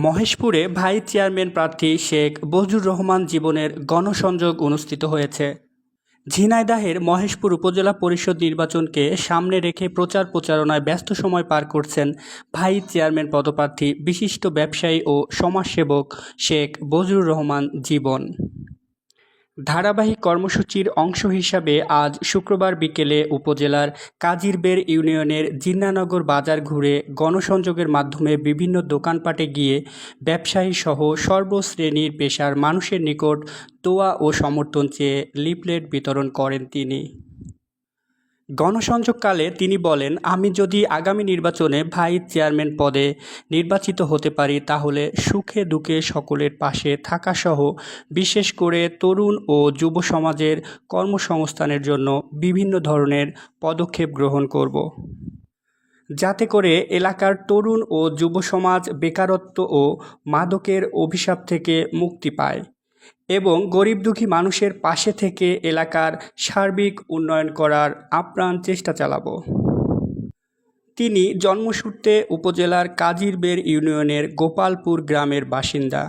মহেশপুরে vice chairman প্রার্থী শেখ বজলুর রহমান জীবনের গণসংযোগ অনুষ্ঠিত হয়েছে। ঝিনাইদহের মহেশপুর উপজেলা পরিষদ নির্বাচনকে সামনে রেখে প্রচার প্রচারণায় ব্যস্ত সময় পার করছেন ভাইস চেয়ারম্যান পদপ্রার্থী বিশিষ্ট ব্যবসায়ী ও সমাজসেবক শেখ বজলুর রহমান জীবন। ধারাবাহিক কর্মসূচির অংশ হিসাবে আজ শুক্রবার বিকেলে উপজেলার কাজিরবের ইউনিয়নের জিন্নানগর বাজার ঘুরে গণসংযোগের মাধ্যমে বিভিন্ন দোকানপাটে গিয়ে ব্যবসায়ীসহ সর্বশ্রেণীর পেশার মানুষের নিকট দোয়া ও সমর্থন চেয়ে লিফলেট বিতরণ করেন তিনি। গণসংযোগকালে তিনি বলেন, আমি যদি আগামী নির্বাচনে ভাইস চেয়ারম্যান পদে নির্বাচিত হতে পারি তাহলে সুখে দুঃখে সকলের পাশে থাকাসহ বিশেষ করে তরুণ ও যুব সমাজের কর্মসংস্থানের জন্য বিভিন্ন ধরনের পদক্ষেপ গ্রহণ করব, যাতে করে এলাকার তরুণ ও যুব সমাজ বেকারত্ব ও মাদকের অভিশাপ থেকে মুক্তি পায় এবং গরিব দুঃখী মানুষের পাশে থেকে এলাকার সার্বিক উন্নয়ন করার আপ্রাণ চেষ্টা চালাব। তিনি জন্মসূত্রে উপজেলার কাজিরবের ইউনিয়নের গোপালপুর গ্রামের বাসিন্দা।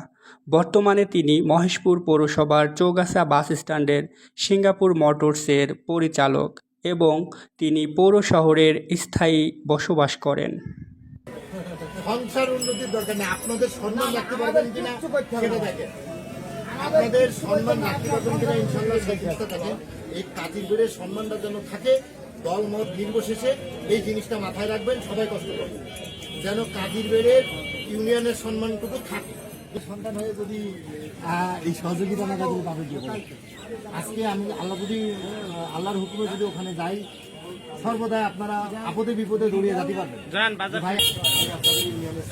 বর্তমানে তিনি মহেশপুর পৌরসভার চৌগাছা বাস স্ট্যান্ডের সিঙ্গাপুর মোটরসের পরিচালক এবং তিনি পৌর শহরের স্থায়ী বসবাস করেন। সংসার উন্নতির দরকার নেই, আপনাদের সম্মান রাখতে পারবেন কিনা সেটা দেখেন। আপনাদের সম্মান রাখতে পারবেন কিনা ইনশাল্লাহ সেই চেষ্টা থাকেন। এই কাজিরবেড়ের সম্মানটা যেন থাকে, দল মত নির্বিশেষে এই জিনিসটা মাথায় রাখবেন। সবাই কষ্ট করবেন যেন কাজিরবেড়ের ইউনিয়নের সম্মানটুকু থাকে। সন্তান হয়ে যদি এই সহযোগিতা না কাজে পাবে কি আজকে আমি আল্লাহর হুকুমে যদি ওখানে যাই, সর্বদাই আপনারা আপদে বিপদে দৌড়িয়ে যেতে পারবেন। ভাই আপনাদের ইউনিয়নের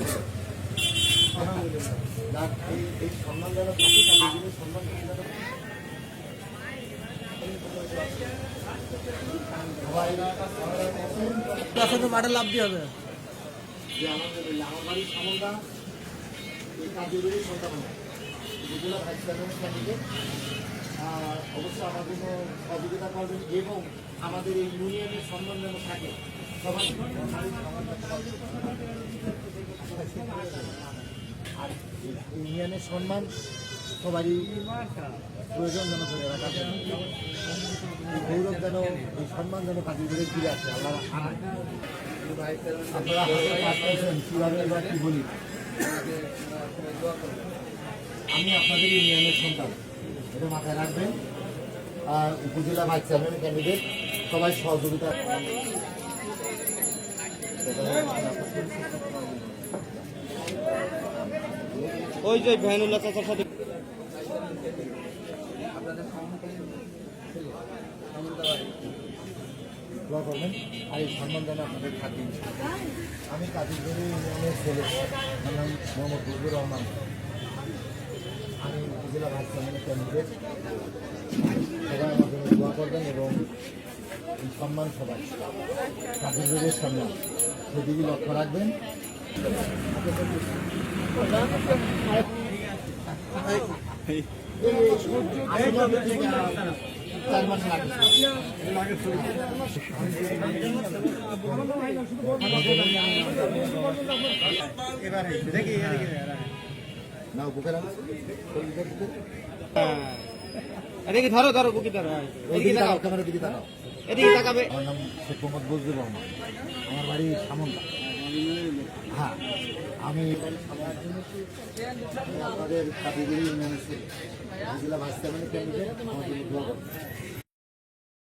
এই সম্মান যেন থাকে, সম্মান মাঠে লাভ দিয়ে হবে যে আমার বাড়ির সামলদা এই কাজের সন্তান যেগুলো ভাইস চেয়ারম্যান ক্যান্ডিডেট অবশ্যই আমার জন্য সহযোগিতা করবেন এবং আমাদের এই ইউনিয়নের সম্মান যেন থাকে। সবাই আর ইউনিয়নের সম্মান সবারই প্রয়োজন যেন ধরে রাখা যায়। এই গৌরব যেন, এই সম্মান যেন কাজে করে ফিরে আসে। আল্লাহ আপনারা কীভাবে এবার কী বলি, আমি আপনাদের ইউনিয়নের সন্তান, এটা মাথায় রাখবেন। আর উপজেলা ভাইস চেয়ারম্যান ক্যান্ডিডেট সবাই সহযোগিতা। ওই যে ভ্যানুল্লাহ চাচার সাথে দোয়া করবেন আর এই সম্মান যেন আপনাদের থাকে। আমি কাজিরবেড়ে ইউনিয়নের ছেলে, আমার নাম মোহাম্মদ বজলুর রহমান। আমি উপজেলা ভাইস চেয়ারম্যানের ক্যান্ডিডেট। সবাই আমার জন্য দোয়া করবেন এবং এই সম্মান সবাই কাজিরবেড়ের সম্মান সেদিকে লক্ষ্য রাখবেন। চার মাস লাগে না বুকের এদিকে ধরো ধরো বুকি ধরো, ক্যামেরা দিকে তাকাও। এদিকে তাকাবে। আমার নাম শেখ মোহাম্মদ বজলুর রহমান, আমার বাড়ি সামন্দা। হ্যাঁ, আমি আপনাদের কাজিরবেড়ে ইউনিয়নের জেলা ভাইস চেয়ারম্যান ক্যান্ডিডেট। আমার জন্য দোয়া করবেন।